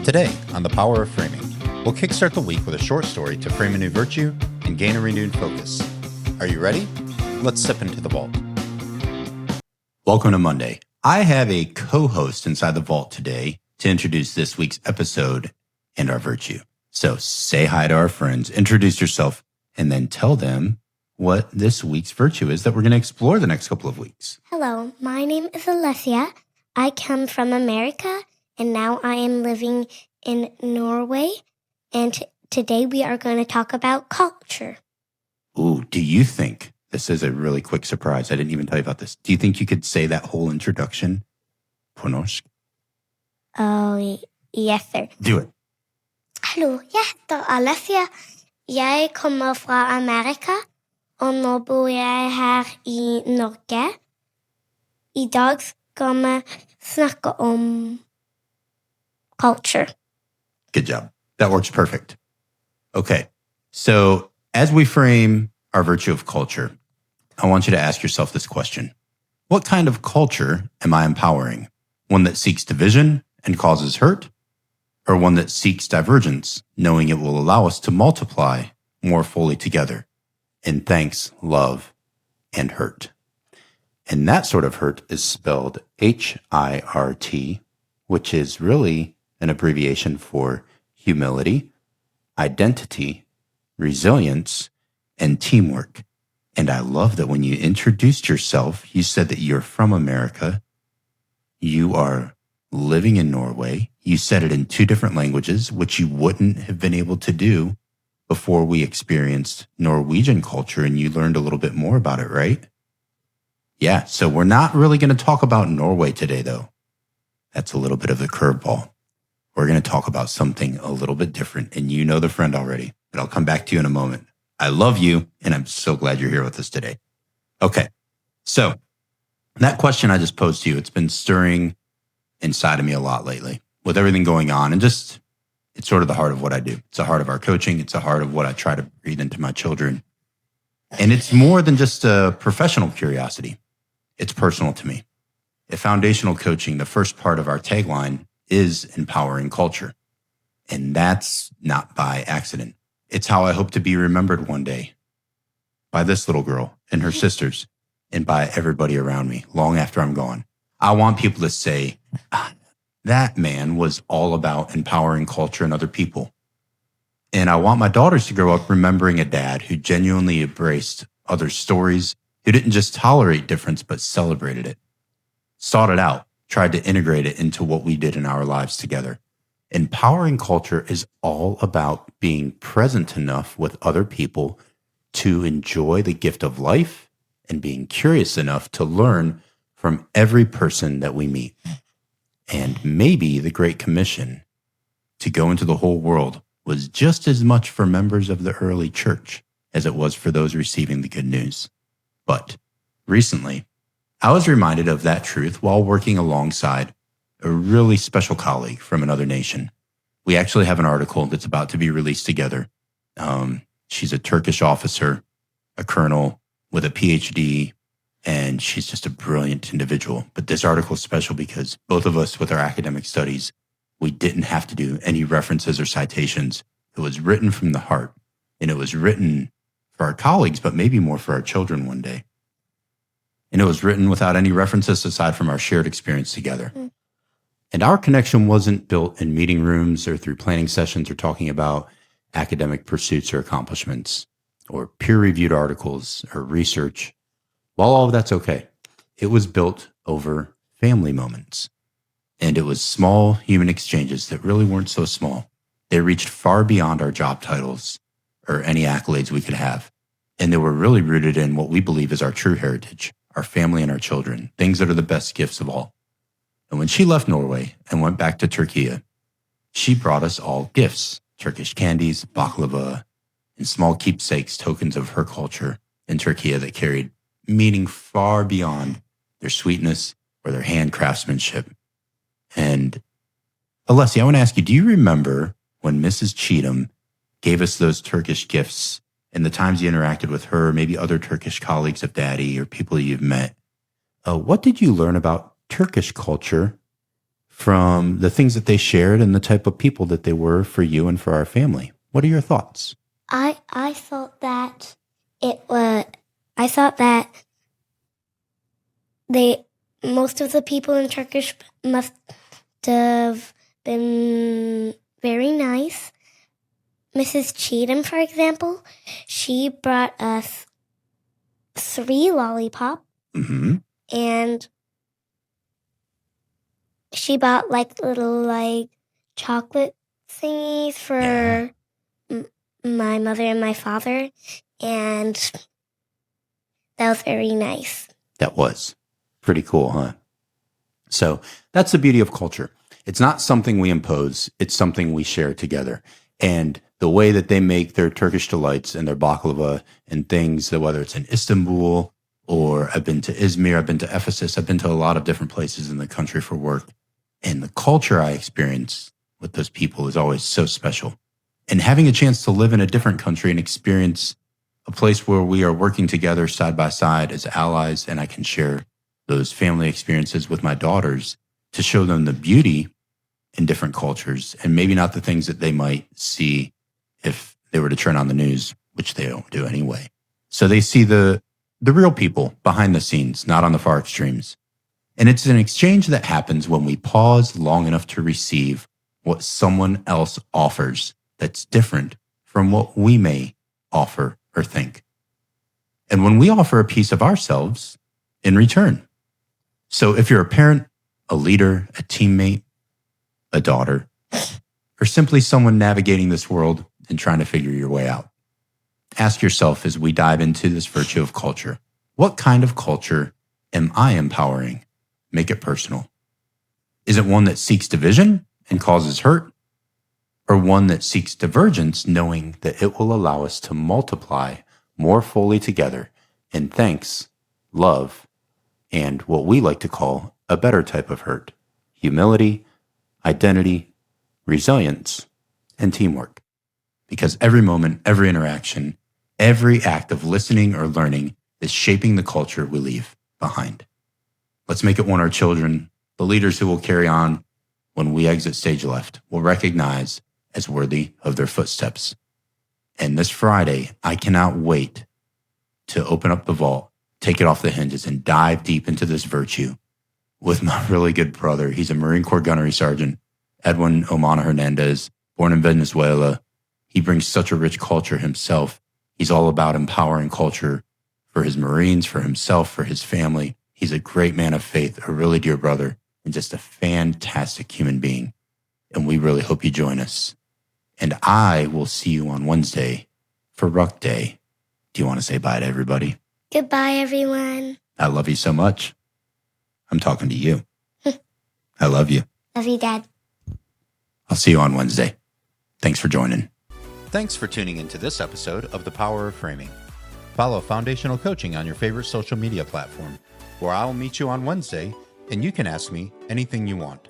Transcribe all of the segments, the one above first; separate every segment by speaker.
Speaker 1: Today, on The Power of Framing, we'll kickstart the week with a short story to frame a new virtue and gain a renewed focus. Are you ready? Let's step into the vault. Welcome to Monday. I have a co-host inside the vault today to introduce this week's episode and our virtue. So say hi to our friends, introduce yourself, and then tell them what this week's virtue is that we're going to explore the next couple of weeks.
Speaker 2: Hello, my name is Alessia. I come from America, and now I am living in Norway. And today we are going to talk about culture.
Speaker 1: Ooh, do you think, this is a really quick surprise, I didn't even tell you about this. Do you think you could say that whole introduction på norsk?
Speaker 2: Oh, yes, sir.
Speaker 1: Do it.
Speaker 2: Hallo, jeg heter Alessia. Jeg kommer fra Amerika, og nå bor jeg her i Norge. I dag skal vi snakke om culture.
Speaker 1: Good job. That works perfect. Okay, so as we frame our virtue of culture, I want you to ask yourself this question. What kind of culture am I empowering? One that seeks division and causes hurt? Or one that seeks divergence, knowing it will allow us to multiply more fully together in thanks, love, and hurt? And that sort of hurt is spelled HIRT, which is really an abbreviation for humility, identity, resilience, and teamwork. And I love that when you introduced yourself, you said that you're from America, you are living in Norway. You said it in 2 different languages, which you wouldn't have been able to do before we experienced Norwegian culture, and you learned a little bit more about it, right? Yeah, so we're not really going to talk about Norway today, though. That's a little bit of the curveball. We're going to talk about something a little bit different, and you know the friend already, but I'll come back to you in a moment. I love you, and I'm so glad you're here with us today. Okay, so that question I just posed to you, it's been stirring inside of me a lot lately with everything going on, and just, it's sort of the heart of what I do. It's the heart of our coaching. It's the heart of what I try to breathe into my children. And it's more than just a professional curiosity. It's personal to me. At Foundational Coaching, the first part of our tagline is empowering culture. And that's not by accident. It's how I hope to be remembered one day by this little girl and her sisters and by everybody around me long after I'm gone. I want people to say, that man was all about empowering culture and other people. And I want my daughters to grow up remembering a dad who genuinely embraced other stories, who didn't just tolerate difference, but celebrated it, sought it out, tried to integrate it into what we did in our lives together. Empowering culture is all about being present enough with other people to enjoy the gift of life and being curious enough to learn from every person that we meet. And maybe the Great Commission to go into the whole world was just as much for members of the early church as it was for those receiving the good news. But recently, I was reminded of that truth while working alongside a really special colleague from another nation. We actually have an article that's about to be released together. She's a Turkish officer, a colonel with a PhD, and she's just a brilliant individual. But this article is special because both of us with our academic studies, we didn't have to do any references or citations. It was written from the heart, and it was written for our colleagues, but maybe more for our children one day. And it was written without any references aside from our shared experience together. And our connection wasn't built in meeting rooms or through planning sessions or talking about academic pursuits or accomplishments or peer-reviewed articles or research. While all of that's okay, it was built over family moments. And it was small human exchanges that really weren't so small. They reached far beyond our job titles or any accolades we could have. And they were really rooted in what we believe is our true heritage, our family and our children, things that are the best gifts of all. And when she left Norway and went back to Turkey, she brought us all gifts, Turkish candies, baklava, and small keepsakes, tokens of her culture in Turkey that carried meaning far beyond their sweetness or their hand craftsmanship. And Alessia, I want to ask you, do you remember when Mrs. Cheatham gave us those Turkish gifts and the times you interacted with her, maybe other Turkish colleagues of Daddy or people you've met? What did you learn about Turkish culture from the things that they shared and the type of people that they were for you and for our family. What are your thoughts?
Speaker 2: I thought that I thought that most of the people in Turkish must have been very nice. Mrs. Cheatham, for example, she brought us 3 lollipops, and she bought little chocolate thingies for my mother and my father, and that was very nice.
Speaker 1: That was pretty cool, huh? So that's the beauty of culture. It's not something we impose. It's something we share together. And the way that they make their Turkish delights and their baklava and things, that whether it's in Istanbul or I've been to Izmir, I've been to Ephesus, I've been to a lot of different places in the country for work. And the culture I experience with those people is always so special. And having a chance to live in a different country and experience a place where we are working together side by side as allies, and I can share those family experiences with my daughters to show them the beauty in different cultures and maybe not the things that they might see if they were to turn on the news, which they don't do anyway. So they see the real people behind the scenes, not on the far extremes. And it's an exchange that happens when we pause long enough to receive what someone else offers that's different from what we may offer or think. And when we offer a piece of ourselves in return. So if you're a parent, a leader, a teammate, a daughter, or simply someone navigating this world and trying to figure your way out, ask yourself as we dive into this virtue of culture, what kind of culture am I empowering? Make it personal. Is it one that seeks division and causes hurt? Or one that seeks divergence, knowing that it will allow us to multiply more fully together in thanks, love, and what we like to call a better type of hurt: humility, identity, resilience, and teamwork. Because every moment, every interaction, every act of listening or learning is shaping the culture we leave behind. Let's make it one our children, the leaders who will carry on when we exit stage left, will recognize as worthy of their footsteps. And this Friday, I cannot wait to open up the vault, take it off the hinges, and dive deep into this virtue with my really good brother. He's a Marine Corps gunnery sergeant, Edwin Omana Hernandez, born in Venezuela. He brings such a rich culture himself. He's all about empowering culture for his Marines, for himself, for his family. He's a great man of faith, a really dear brother, and just a fantastic human being. And we really hope you join us. And I will see you on Wednesday for Ruck Day. Do you want to say bye to everybody?
Speaker 2: Goodbye, everyone.
Speaker 1: I love you so much. I'm talking to you. I love you.
Speaker 2: Love you, Dad.
Speaker 1: I'll see you on Wednesday. Thanks for joining. Thanks for tuning into this episode of The Power of Framing. Follow Foundational Coaching on your favorite social media platform, where I'll meet you on Wednesday and you can ask me anything you want.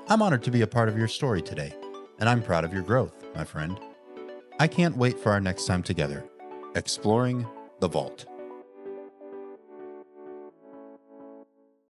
Speaker 1: I'm honored to be a part of your story today, and I'm proud of your growth, my friend. I can't wait for our next time together, exploring the vault.